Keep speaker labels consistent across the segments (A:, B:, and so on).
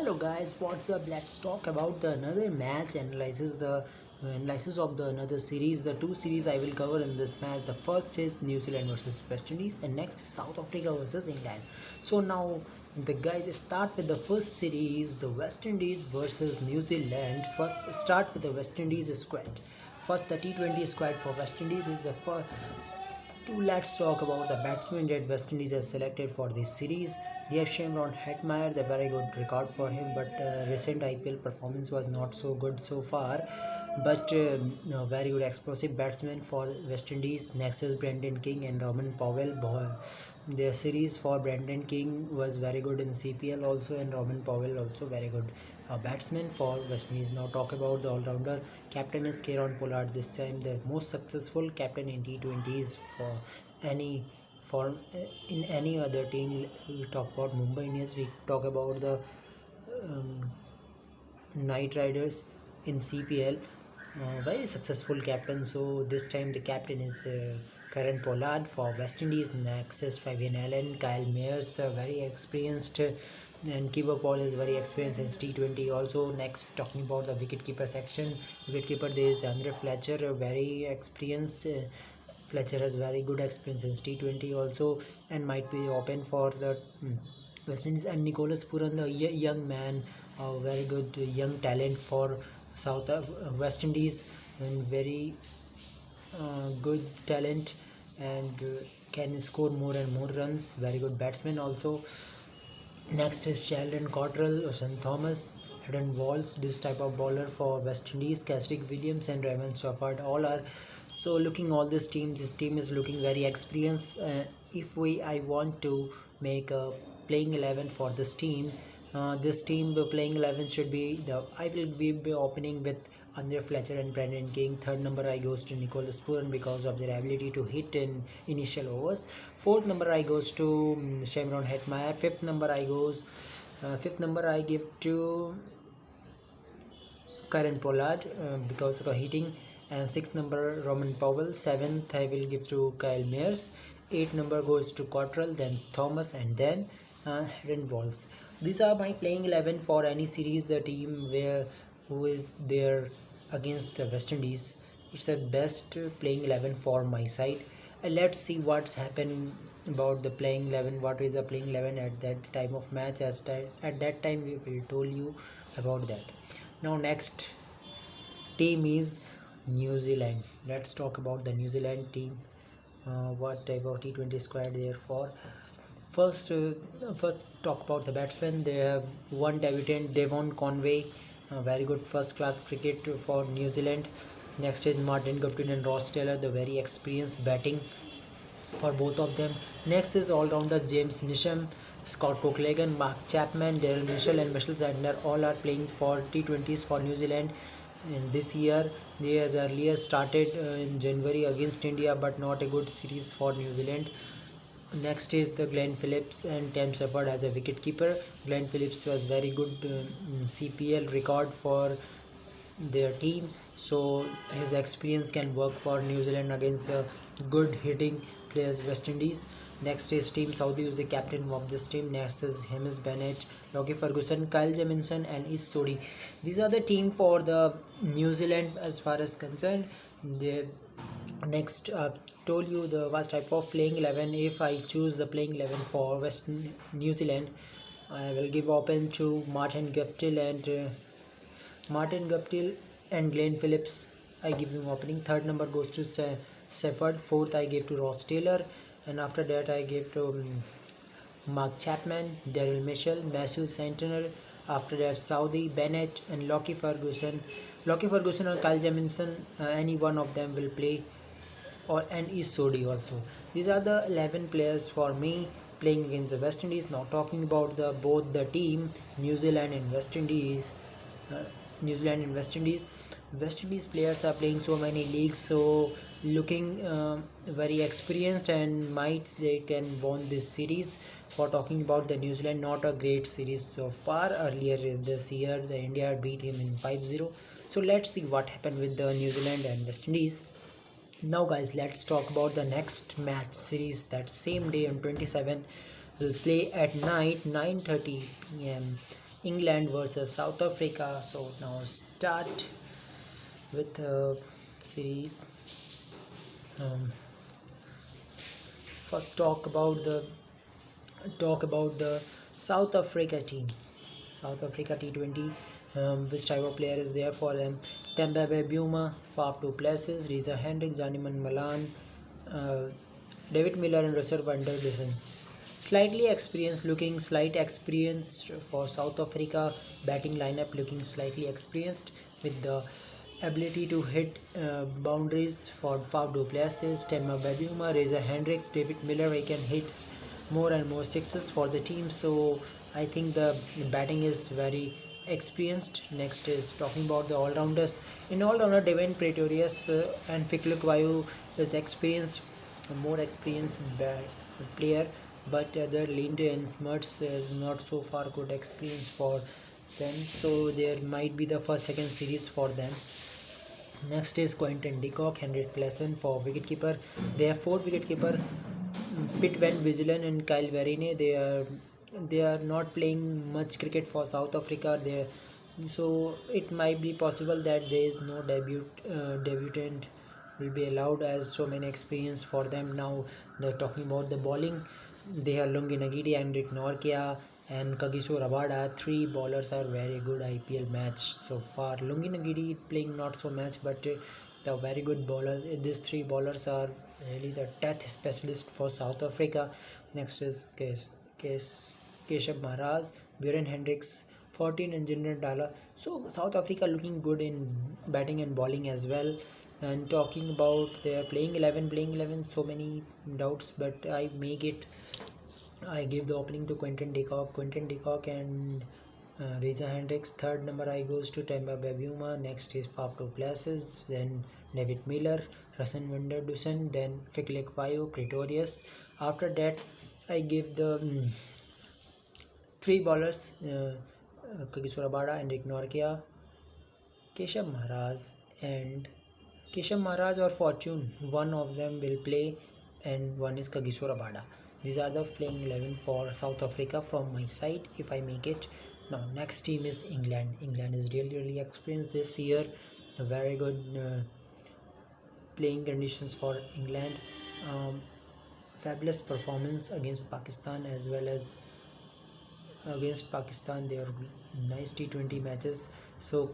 A: Hello guys, what's up? Let's talk about the another match analysis of the another series. The two series I will cover in this match. The first is New Zealand versus West Indies, and next is South Africa versus England. So now the guys start with the first series, the West Indies versus New Zealand. First start with the West Indies squad. First, the T20 squad for West Indies is the first. Let's talk about the batsman that West Indies has selected for this series. They have Cameron Hetmeyer, the very good record for him, but recent IPL performance was not so good so far. But no, very good explosive batsman for West Indies. Next is Brendan King and Roman Powell. Their series for Brendan King was very good in CPL also, and Roman Powell also very good batsman for West Indies. Now talk about the all-rounder. Captain is Kieron Pollard. This time the most successful captain in T20s for any for in any other team. We talk about Mumbai Indians. We talk about the um, Knight Riders in CPL. Very successful captain. So this time the captain is Kieron Pollard for West Indies. Next is Fabian Allen, Kyle Mayers, very experienced, and keeper Paul is very experienced in T20 also. Next, talking about the wicketkeeper section, wicketkeeper there is Andre Fletcher, a very experienced. Fletcher has very good experience in T20 also, and might be open for the West Indies. And Nicholas Puran, the young man, a very good young talent for South West Indies, and very good talent, and can score more and more runs. Very good batsman also. Next is Sheldon Cottrell, Ocean Thomas, Hayden Walls, this type of bowler for West Indies. Kesrick Williams and Raymond Stafford all are. So looking all this team is looking very experienced. If I want to make a playing 11 for this team, the playing 11 should be I will be opening with Andre Fletcher and Brendan King. Third number I goes to Nicholas Puran because of their ability to hit in initial overs. Fourth number I goes to Cameron Hetmeyer. Fifth number I give to Kieron Pollard because of hitting. And sixth number Roman Powell. Seventh I will give to Kyle Mayers. Eighth number goes to Cottrell, then Thomas, and then Hayden Walls. These are my playing 11 for any series. The team who is there against the West Indies. It's the best playing 11 for my side. Let's see what's happened about the playing 11. What is the playing 11 at that time of match? At that time we will tell you about that. Now next team is New Zealand. Let's talk about the New Zealand team. What type of T20 squad they are for. First talk about the batsmen. They have one debutant, Devon Conway, very good first class cricket for New Zealand. Next is Martin Guptill and Ross Taylor, the very experienced batting for both of them. Next is all-rounder James Neesham, Scott Cooklegan, Mark Chapman, Daryl Mitchell and Mitchell Santner all are playing for T20s for New Zealand. And this year they had earlier started in January against India, but not a good series for New Zealand. Next is the Glenn Phillips and Tam Shepherd as a wicketkeeper. Glenn Phillips was very good CPL record for their team, so his experience can work for New Zealand against the good hitting players West Indies. Next is Team Saudi, who is the captain of this team. Next is Hamish Bennett, Lockie Ferguson, Kyle Jamieson and Is Sodhi. These are the team for the New Zealand as far as concerned. They next told you the first type of playing 11. If I choose the playing 11 for New Zealand, I will give open to Martin Guptill and Glenn Phillips. I give him opening. Third number goes to Shepherd. Fourth I give to Ross Taylor, and after that I give to Mark Chapman, Daryl Mitchell, Mitchell Santner. After that Saudi, Bennett and Lockie Ferguson or Kyle Jamieson, any one of them will play, and Is Sodhi also. These are the 11 players for me playing against the West Indies. Now talking about both the team, New Zealand and West Indies. West Indies players are playing so many leagues, so looking very experienced, and they can win this series. For talking about the New Zealand, not a great series so far. Earlier this year the India beat him in 5-0. So let's see what happened with the New Zealand and West Indies. Now guys, let's talk about the next match series. That same day on 27 will play at night 9:30 p.m. England versus South Africa. So now start with series. Um, First talk about the South Africa team. South Africa T20. Which type of player is there for them? Temba Buma, Faf du Plessis, Reza Hendricks, Janiman Malan, uh, David Miller, and Russell van der Dussen. Slight experience for South Africa. Batting lineup looking slightly experienced with the ability to hit boundaries for Faf du Plessis, Temba Bavuma, Reza Hendricks, David Miller. He can hit more and more sixes for the team. So I think the batting is very experienced. Next is talking about the all-rounders. In all-rounder, Devin Pretorius and Fiklik Vayu is more experienced player, but other Linde and Smuts is not so far good experience for them. So there might be the second series for them. Next is Quinton de Kock, Henrik Klaasen for wicketkeeper. They have 4 wicketkeeper, Piet van Wijlen and Kyle Verine. They are not playing much cricket for South Africa. So it might be possible that there is no debutant will be allowed, as so many experience for them. Now they're talking about the bowling. They have Lungi Nagidi, Henrik Nortje and Kagiso Rabada. 3 bowlers are very good IPL match so far. Lungi Nagidi playing not so much, but the very good bowlers. These 3 bowlers are really the death specialist for South Africa. Next is Keshav Maharaj, Bjorn Hendricks, 14 and Jinder Dala. So South Africa looking good in batting and bowling as well. And talking about their playing 11, so many doubts, but I give the opening to Quinton de Kock and Reza Hendricks. Third number I goes to Temba Bavuma. Next is Faf du Plessis, then David Miller, Russell van der Dussen, then Fiklik Vayu, Pretorius. After that I give the 3 bowlers, Kagiso Rabada, Henrik Nortje, Keshav Maharaj or Fortune. One of them will play and one is Kagiso Rabada. These are the playing 11 for South Africa from my side if I make it. Now next team is England. England is really experienced this year. A very good playing conditions for England. Fabulous performance against Pakistan, as well as against Pakistan they are nice T20 matches. So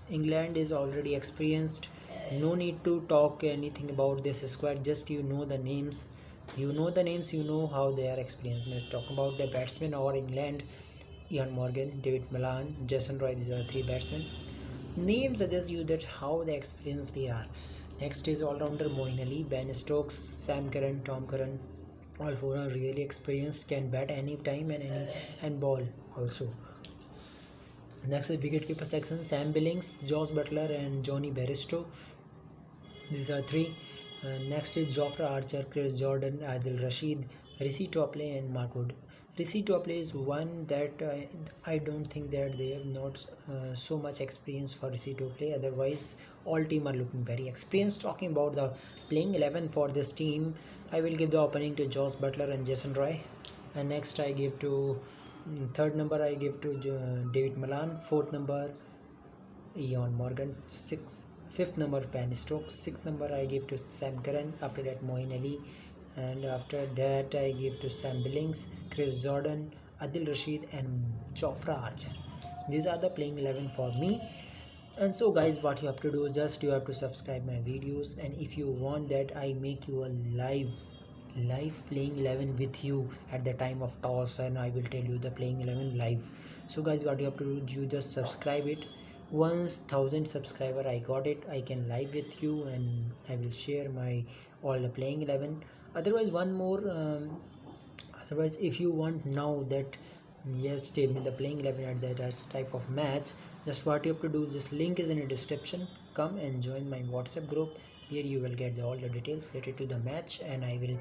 A: England is already experienced. No need to talk anything about this squad, just you know the names, you know how they are experienced. Let's talk about the batsmen over England. Ian Morgan, David Malan, Jason Roy. These are 3 batsmen. Names suggest you that how the experienced they are. Next is all-rounder Moeen Ali, Ben Stokes, Sam Curran, Tom Curran. All 4 are really experienced, can bat any time and ball also. Next is wicketkeeper section, Sam Billings, Josh Butler and Johnny Bairstow. These are 3. Next is Jofra Archer, Chris Jordan, Adil Rashid, Rishi Topley and Mark Wood. Rishi Topley is one that I don't think that they have not so much experience for Rishi Topley. Otherwise all team are looking very experienced. Talking about the playing 11 for this team, I will give the opening to Josh Butler and Jason Roy. And next I give to third number I give to David Malan. Fourth number Ian Morgan. Fifth number Ben Stokes. Sixth number I give to Sam Curran. After that Moeen Ali, and after that I give to Sam Billings, Chris Jordan, Adil Rashid and Jofra Archer. These are the playing 11 for me. And so guys, what you have to do is just you have to subscribe my videos, and if you want that I make you a live playing 11 with you at the time of toss, and I will tell you the playing 11 live. So guys, what you have to do, you just subscribe it. Once 1000 subscriber I got it, I can live with you and I will share my all the playing 11. Otherwise one more otherwise if you want now that yes tell me the playing 11 at that type of match, just what you have to do, just link is in the description. Come and join my WhatsApp group. There you will get all the details related to the match, and I will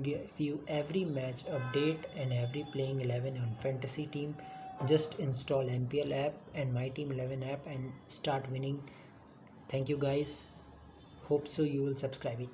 A: give you every match update and every playing 11 on fantasy team. Just install MPL app and My Team 11 app and start winning. Thank you guys. Hope so you will subscribe it.